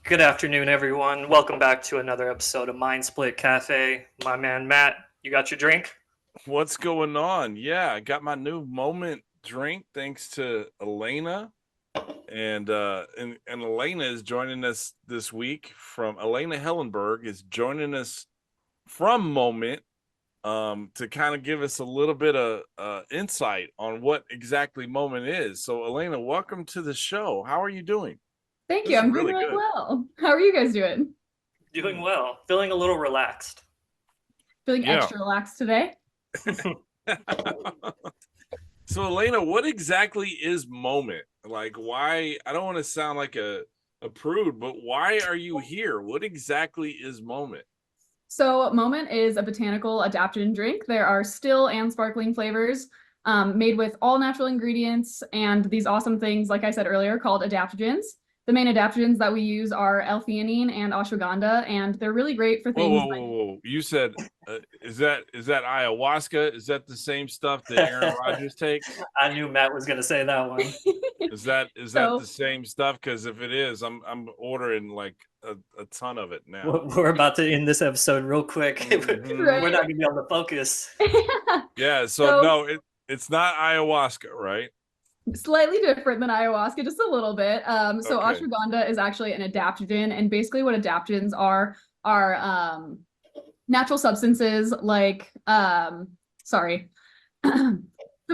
Good afternoon, everyone. Welcome back to another episode of Mind Split Cafe. My man Matt, you got your drink? What's going on? Yeah, I got my new moment drink thanks to Alaina. And Alaina is joining us this week from Alaina Hellenberg is joining us from Moment to kind of give us a little bit of insight on what exactly Moment is. So Alaina, welcome to the show. How are you doing? Thank you. This is I'm doing really really good. well. How are you guys doing? Doing well. Feeling a little relaxed. Feeling Yeah. extra relaxed today? So Alaina, what exactly is Moment? Like why I don't want to sound like a prude, but why are you here? What exactly is Moment? So, Moment is a botanical adaptogen drink. There are still and sparkling flavors made with all natural ingredients and these awesome things, like I said earlier, called adaptogens. The main adaptogens that we use are L-theanine and ashwagandha, and they're really great for Whoa, things whoa, like whoa, whoa. You said is that ayahuasca? Is that the same stuff that Aaron Rodgers takes? I knew Matt was going to say that one. Is that the same stuff? Because if it is, I'm ordering like a ton of it now. We're about to end this episode real quick. Mhm. We're not going to be able to focus. Yeah, so no, it's not ayahuasca, right? Slightly different than ayahuasca, just a little bit. So Okay. ashwagandha is actually an adaptogen, and basically what adaptogens are natural substances like sorry. So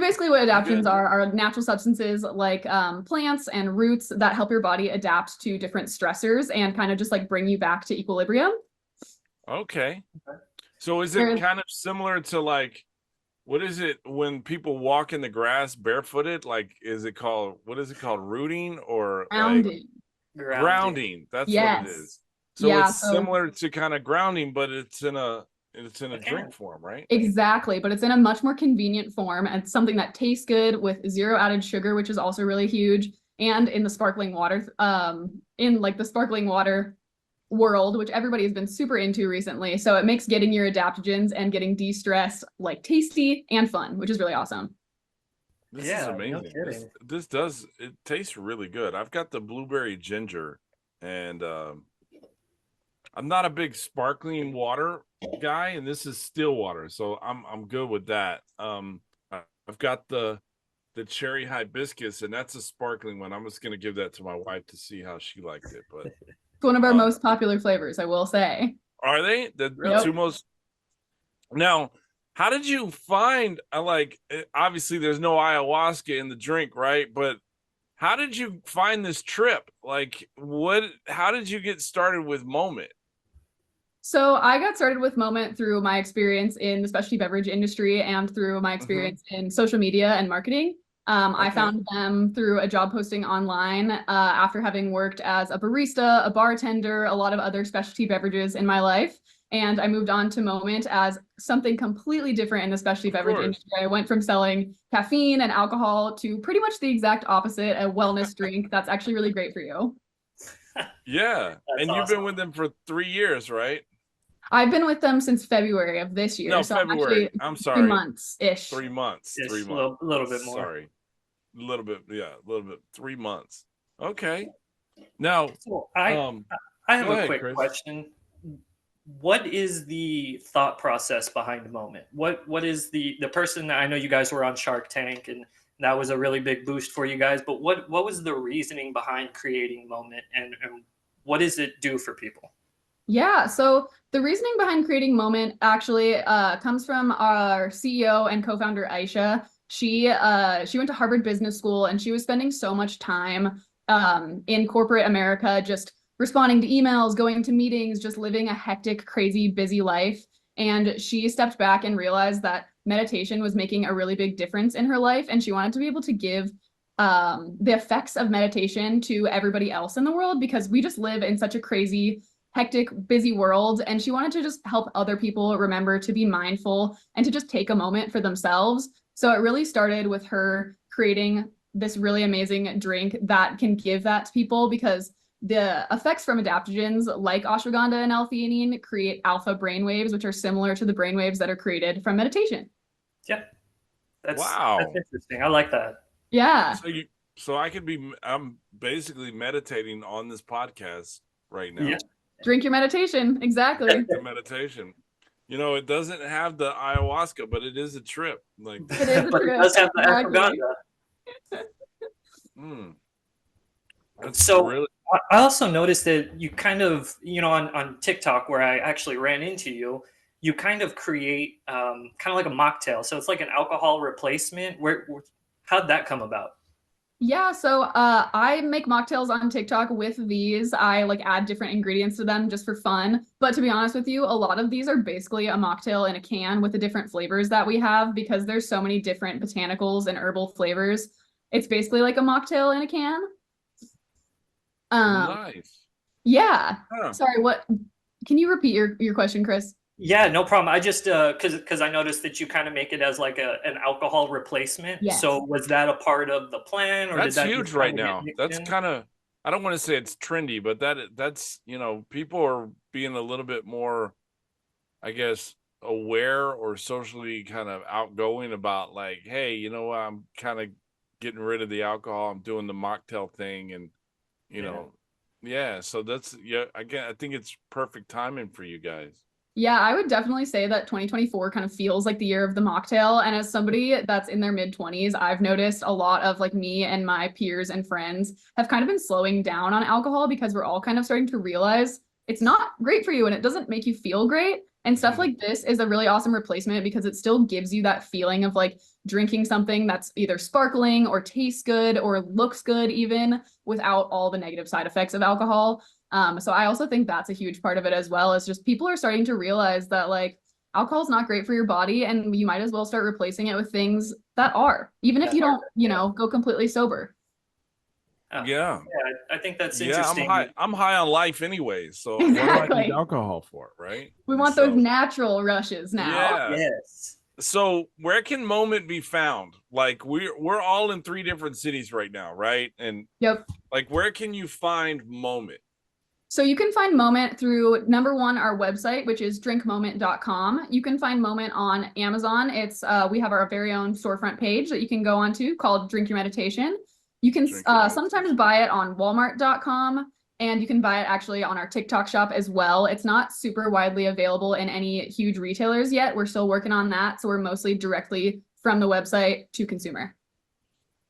basically what adaptogens are natural substances like plants and roots that help your body adapt to different stressors and kind of just like bring you back to equilibrium. Okay. So is it There's kind of similar to like what is it when people walk in the grass barefooted? Like what is it called? Rooting or like grounding. Grounding. grounding? That's what it Yes. is. So Yeah, it's so similar to kind of grounding, but it's in a Okay. drink form, right? exactly, but it's in a much more convenient form and something that tastes good with zero added sugar, which is also really huge. And in the sparkling water, in like the sparkling water world, which everybody has been super into recently. So it makes getting your adaptogens and getting de-stressed like tasty and fun, which is really awesome. This is Yeah, no amazing. kidding. It tastes really good. I've got the blueberry ginger and I'm not a big sparkling water guy, and this is still water, so I'm good with that. I've got the cherry hibiscus, and that's a sparkling one. I'm just gonna give that to my wife to see how she liked it. But It's one of our most popular flavors, I will say. are they the Really? two most? Now, how did you find? Obviously, there's no ayahuasca in the drink, right? But how did you find this trip? Like, what? How did you get started with Moment? So I got started with Moment through my experience in the specialty beverage industry and through my Mm-hmm. experience in social media and marketing. I Okay. found them through a job posting online after having worked as a barista, a bartender, a lot of other specialty beverages in my life. And I moved on to Moment as something completely different in the specialty Of beverage course. industry. I went from selling caffeine and alcohol to pretty much the exact opposite, a wellness drink that's actually really great for you. Yeah. That's And you've awesome. been with them for 3 years, right? I've been with them since February of this year, No, so I'm actually February. I'm 3 months sorry. ish. 3 months. Ish, 3 months. a little bit more. Sorry. A little bit. Yeah, a little bit. 3 months. Okay. Now, So I have go a ahead, quick Chris. question. What is the thought process behind the Moment? What is the person that I know you guys were on Shark Tank and that was a really big boost for you guys, but what was the reasoning behind creating Moment and what does it do for people? Yeah, so the reasoning behind creating Moment actually comes from our CEO and co-founder Aisha. She went to Harvard Business School and she was spending so much time in corporate America, just responding to emails, going to meetings, just living a hectic, crazy, busy life. And she stepped back and realized that meditation was making a really big difference in her life, and she wanted to be able to give the effects of meditation to everybody else in the world because we just live in such a crazy hectic, busy world. And she wanted to just help other people remember to be mindful and to just take a moment for themselves. So it really started with her creating this really amazing drink that can give that to people because the effects from adaptogens like ashwagandha and L-theanine create alpha brainwaves, which are similar to the brainwaves that are created from meditation. Yeah, that's Wow. interesting. I like that. Yeah. So I'm basically meditating on this podcast right now. Yeah. Drink your meditation. Exactly. The meditation. You know, it doesn't have the ayahuasca, but it is a trip. Like, It is a But it trip. does have the Exactly. ashwagandha. that's So really I also noticed that you kind of, on TikTok where I actually ran into you, you kind of create kind of like a mocktail. So it's like an alcohol replacement. How'd that come about? Yeah, so I make mocktails on TikTok with these. I like add different ingredients to them just for fun. But to be honest with you, a lot of these are basically a mocktail in a can with the different flavors that we have because there's so many different botanicals and herbal flavors. It's basically like a mocktail in a can. nice. Yeah. Huh. Sorry, what can you repeat your question, Chris? Yeah, no problem. I just because I noticed that you kind of make it as like an alcohol replacement. Yes. So was that a part of the plan, or did That's that huge just right kind of get now. mixed That's in? kind of, I don't want to say it's trendy, but that's, you know, people are being a little bit more, I guess, aware or socially kind of outgoing about like, hey, you know what, I'm kind of getting rid of the alcohol. I'm doing the mocktail thing, and you Yeah. know, yeah. So that's, yeah. Again, I think it's perfect timing for you guys. Yeah, I would definitely say that 2024 kind of feels like the year of the mocktail. And as somebody that's in their mid 20s, I've noticed a lot of like me and my peers and friends have kind of been slowing down on alcohol because we're all kind of starting to realize it's not great for you and it doesn't make you feel great. And stuff like this is a really awesome replacement because it still gives you that feeling of like drinking something that's either sparkling or tastes good or looks good, even without all the negative side effects of alcohol. So I also think that's a huge part of it as well, is just people are starting to realize that like alcohol is not great for your body and you might as well start replacing it with things that are, even if you don't, go completely sober. Yeah, Yeah, I think that's yeah. interesting. I'm high on life anyway. So what do I need Exactly. alcohol for, right? We And want those so, natural rushes now. yeah. Yes. So where can Moment be found? Like we're all in 3 different cities right now, right? And Yep. like, where can you find Moment? So you can find Moment through number one, our website, which is drinkmoment.com. You can find Moment on Amazon. It's we have our very own storefront page that you can go onto called Drink Your Meditation. You can sometimes buy it on walmart.com and you can buy it actually on our TikTok shop as well. It's not super widely available in any huge retailers yet. We're still working on that. So we're mostly directly from the website to consumer.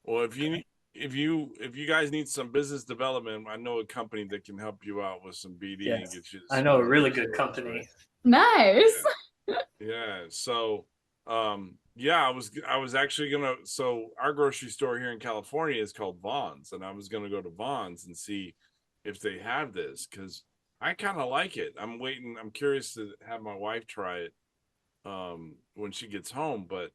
Well, if you guys need some business development, I know a company that can help you out with some BD and Yes. get you to I know a some really stores, good company. right? Nice. Yeah. So, yeah, I was actually gonna. So our grocery store here in California is called Vaughn's, and I was gonna go to Vaughn's and see if they have this because I kind of like it. I'm waiting. I'm curious to have my wife try it when she gets home. But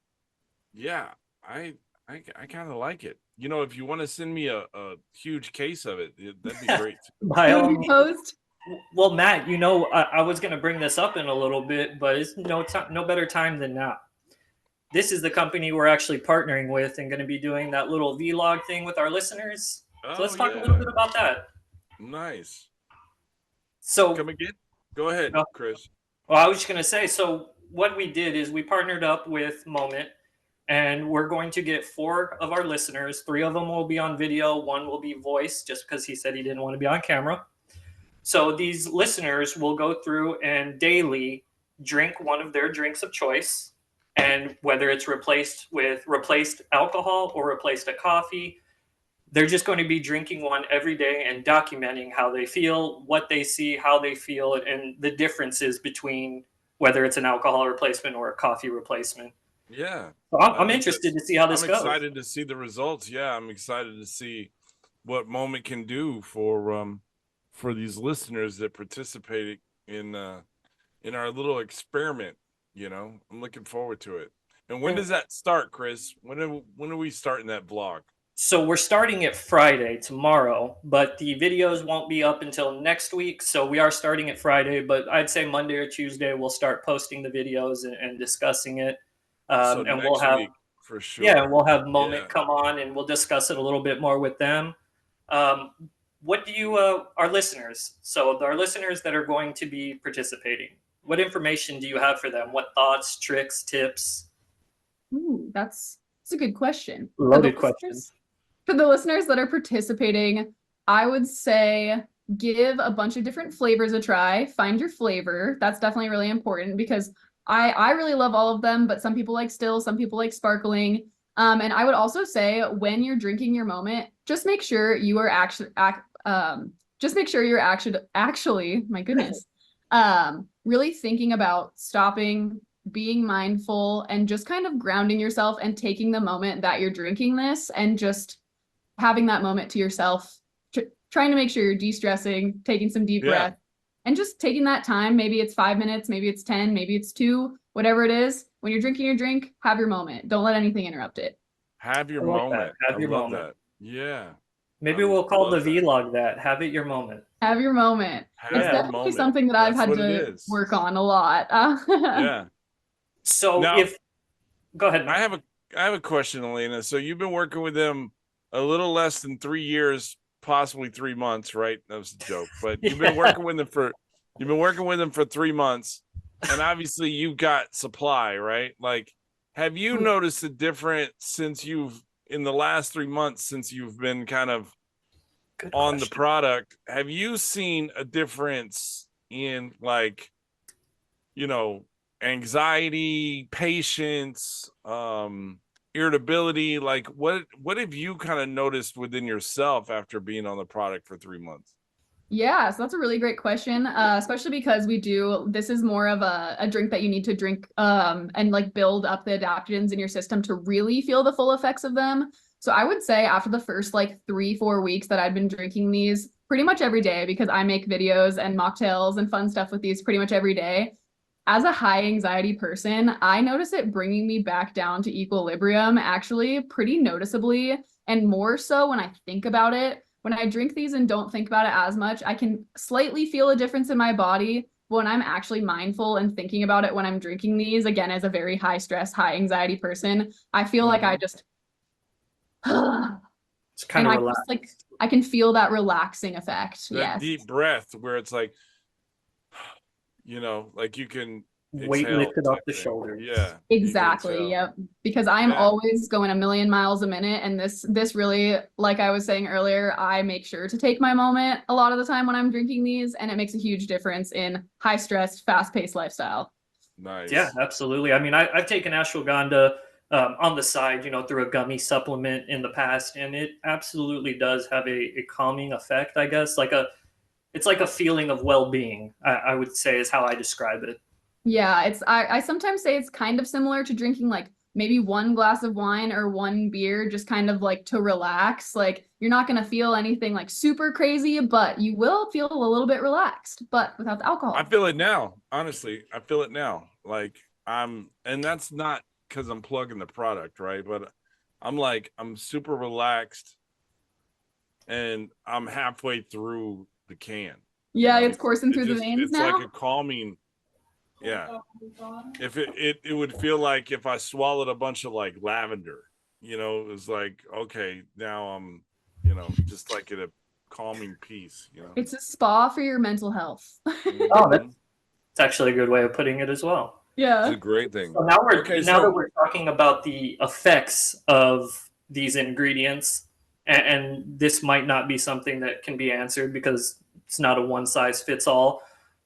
yeah, I kind of like it. You know, if you want to send me a huge case of it, that'd be great. By all Would be means. posed. Well, Matt, I was going to bring this up in a little bit, but it's no better time than now. This is the company we're actually partnering with and going to be doing that little vlog thing with our listeners. So let's Oh talk a little yeah, bit about that. nice. So, Come again? Go ahead, Chris. well, I was just going to say, so what we did is we partnered up with Moment, and we're going to get 4 of our listeners. 3 of them will be on video, 1 will be voice, just because he said he didn't want to be on camera. So these listeners will go through and daily drink one of their drinks of choice, and whether it's replaced alcohol or replaced a coffee, they're just going to be drinking one every day and documenting how they feel, what they see, how they feel, and the differences between whether it's an alcohol replacement or a coffee replacement. Yeah. So I'm interested to see how this I'm goes. excited to see the results. Yeah, I'm excited to see what Moment can do for these listeners that participated in our little experiment. You know, I'm looking forward to it. And when does that start, Chris? When are we starting that vlog? So we're starting it Friday, tomorrow, but the videos won't be up until next week. So we are starting it Friday, but I'd say Monday or Tuesday we'll start posting the videos and discussing it. So And next week for sure. yeah, we'll have Moment come on and we'll discuss it a little bit more with them. What do you, our listeners? So our listeners that are going to be participating, what information do you have for them? What thoughts, tricks, tips? Ooh, that's a good question. Loaded question. For the listeners that are participating, I would say give a bunch of different flavors a try. Find your flavor. That's definitely really important because I really love all of them, but some people like still, some people like sparkling. And I would also say when you're drinking your moment, just make sure you are just make sure you're actually, my goodness, really thinking about stopping, being mindful, and just kind of grounding yourself and taking the moment that you're drinking this and just having that moment to yourself, trying to make sure you're de-stressing, taking some deep Yeah. breath, and just taking that time. Maybe it's 5 minutes, maybe it's 10, maybe it's 2, whatever it is. When you're drinking your drink, have your moment. Don't let anything interrupt it. Have your I like that. moment. Have I your love moment. that. Yeah. Maybe we'll call the love that. vlog that. Have it your moment. Have your moment. Have It's your definitely moment. something that I've That's had what it to is. work on a lot. Yeah. So Now, if go ahead, I Matt. have a question, Alaina. So you've been working with them a little less than 3 years, possibly 3 months, right? That was a joke. But you've been working with them for 3 months, and obviously you've got supply, right? Like, have you noticed a difference in the last 3 months since you've been kind of Good on the question. product? Have you seen a difference in, like, anxiety, patience, irritability? Like, what have you kind of noticed within yourself after being on the product for 3 months? Yeah, so that's a really great question, especially because this is more of a drink that you need to drink and like build up the adaptogens in your system to really feel the full effects of them. So I would say after the first like 3-4 weeks that I've been drinking these pretty much every day because I make videos and mocktails and fun stuff with these pretty much every day. As a high anxiety person, I notice it bringing me back down to equilibrium actually pretty noticeably, and more so when I think about it. When I drink these and don't think about it as much, I can slightly feel a difference in my body. But when I'm actually mindful and thinking about it when I'm drinking these, again, as a very high stress, high anxiety person, I feel like I just, and It's kind of I relaxed. just like, I can feel that relaxing effect. That Yes. deep breath where it's like, like you can Weight exhale lifted off type the thing. shoulders. Yeah. You can Exactly. exhale. Yep. Because I am Yeah. always going a million miles a minute. And this really, like I was saying earlier, I make sure to take my moment a lot of the time when I'm drinking these, and it makes a huge difference in high stress, fast paced lifestyle. Nice. Yeah, absolutely. I mean, I've taken ashwagandha on the side, through a gummy supplement in the past, and it absolutely does have a calming effect, I guess. It's like a feeling of well-being, I would say is how I describe it. Yeah, I sometimes say it's kind of similar to drinking like maybe one glass of wine or one beer, just kind of like to relax. Like you're not gonna feel anything like super crazy, but you will feel a little bit relaxed, but without the alcohol. I feel it now. Honestly, I feel it now. Like, and that's not because I'm plugging the product, right? But I'm super relaxed, and I'm halfway through the can. Yeah, it's coursing through the veins It's like now. a calming. Yeah. If it would feel like if I swallowed a bunch of like lavender, it was like, okay, now I'm, just like at a calming peace. It's a spa for your mental health. Oh, Mhm. it's actually a good way of putting it as well. It's Yeah. a great thing. So now Okay, now that so we're talking about the effects of these ingredients, and this might not be something that can be answered because it's not a one size fits all.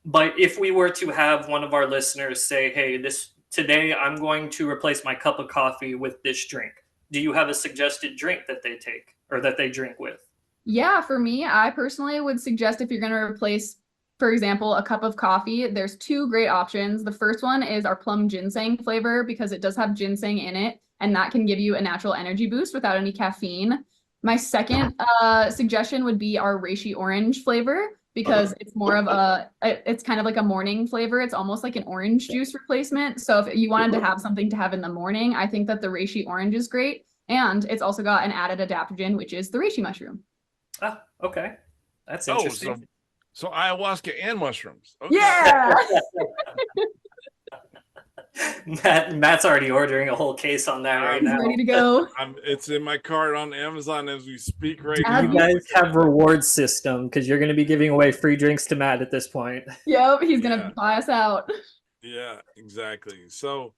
But if we were to have one of our listeners say, "Hey, this today I'm going to replace my cup of coffee with this drink," do you have a suggested drink that they take or that they drink with? Yeah, for me, I personally would suggest if you're going to replace, for example, a cup of coffee, there's 2 great options. The first one is our plum ginseng flavor because it does have ginseng in it, and that can give you a natural energy boost without any caffeine. My second suggestion would be our reishi orange flavor because it's kind of like a morning flavor. It's almost like an orange juice replacement. So if you wanted to have something to have in the morning, I think that the reishi orange is great. And it's also got an added adaptogen, which is the reishi mushroom. Ah, okay, that's oh, interesting. so ayahuasca and mushrooms. Okay. Yeah. Matt's already ordering a whole case on that right He's now. ready to go. It's in my cart on Amazon as we speak right Do now. you guys have reward system? Because you're going to be giving away free drinks to Matt at this point. Yep, he's Yeah. gonna buy us out. Yeah, exactly. So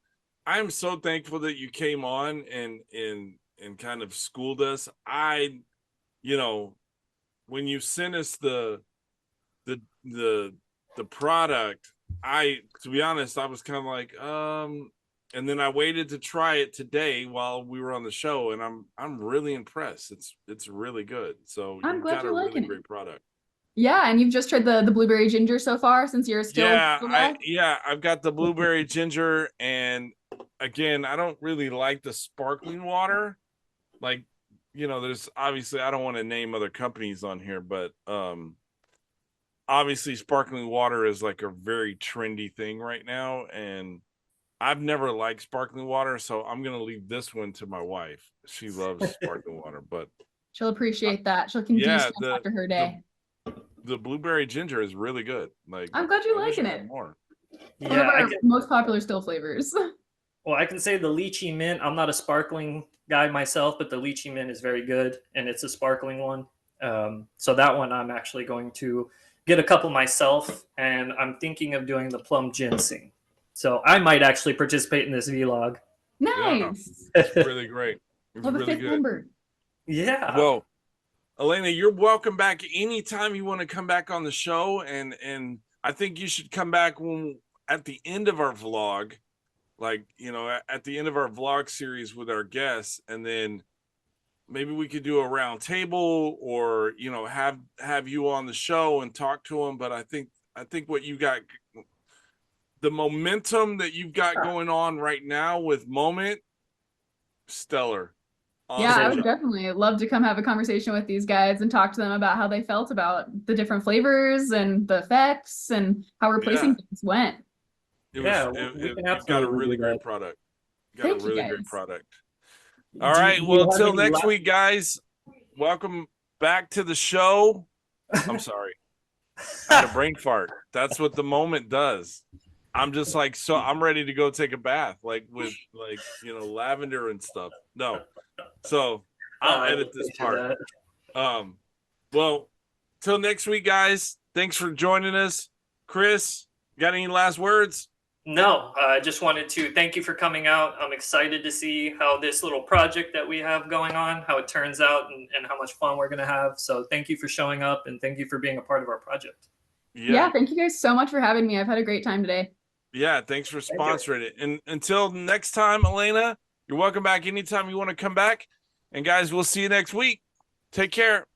I'm so thankful that you came on and kind of schooled us. When you sent us the the product, to be honest, I was kind of like, and then I waited to try it today while we were on the show, and I'm really impressed. It's really good. So I'm you've glad got a you're really liking it. great product. Yeah, and you've just tried the blueberry ginger so far since you're still I've got the blueberry ginger, and again, I don't really like the sparkling water. Like, there's obviously, I don't want to name other companies on here, but obviously sparkling water is like a very trendy thing right now, and I've never liked sparkling water, so I'm gonna leave this one to my wife. She loves sparkling water, but she'll appreciate that. She can yeah, de-stress after her day. the blueberry ginger is really good. Like, I'm glad you're I wish liking I had it. more. One of our most popular still flavors. Well, I can say the lychee mint. I'm not a sparkling guy myself, but the lychee mint is very good, and it's a sparkling one. So that one I'm actually going to get a couple myself, and I'm thinking of doing the plum ginseng. So I might actually participate in this vlog. Nice. Yeah, it's really great. It's Love a really fifth good. member. Yeah. Well, Alaina, you're welcome back anytime you want to come back on the show, and I think you should come back at the end of our vlog, like, at the end of our vlog series with our guests, and then maybe we could do a round table, or have you on the show and talk to them. But I think what you got, the momentum that you've got going on right now with Moment, stellar. Awesome. Yeah, I would definitely love to come have a conversation with these guys and talk to them about how they felt about the different flavors and the effects and how replacing things went. You've got a really great product. Thank you, guys. All right. Well, till next week, guys. Welcome back to the show. I'm sorry. I had a brain fart. That's what the Moment does. I'm just like, so I'm ready to go take a bath, like with lavender and stuff. No. So I'll edit this part. Well, till next week, guys. Thanks for joining us. Chris, got any last words? No, I just wanted to thank you for coming out. I'm excited to see how this little project that we have going on, how it turns out, and how much fun we're going to have. So thank you for showing up, and thank you for being a part of our project. Yeah, thank you guys so much for having me. I've had a great time today. Yeah, thanks for sponsoring it. And until next time, Alaina, you're welcome back anytime you want to come back. And guys, we'll see you next week. Take care.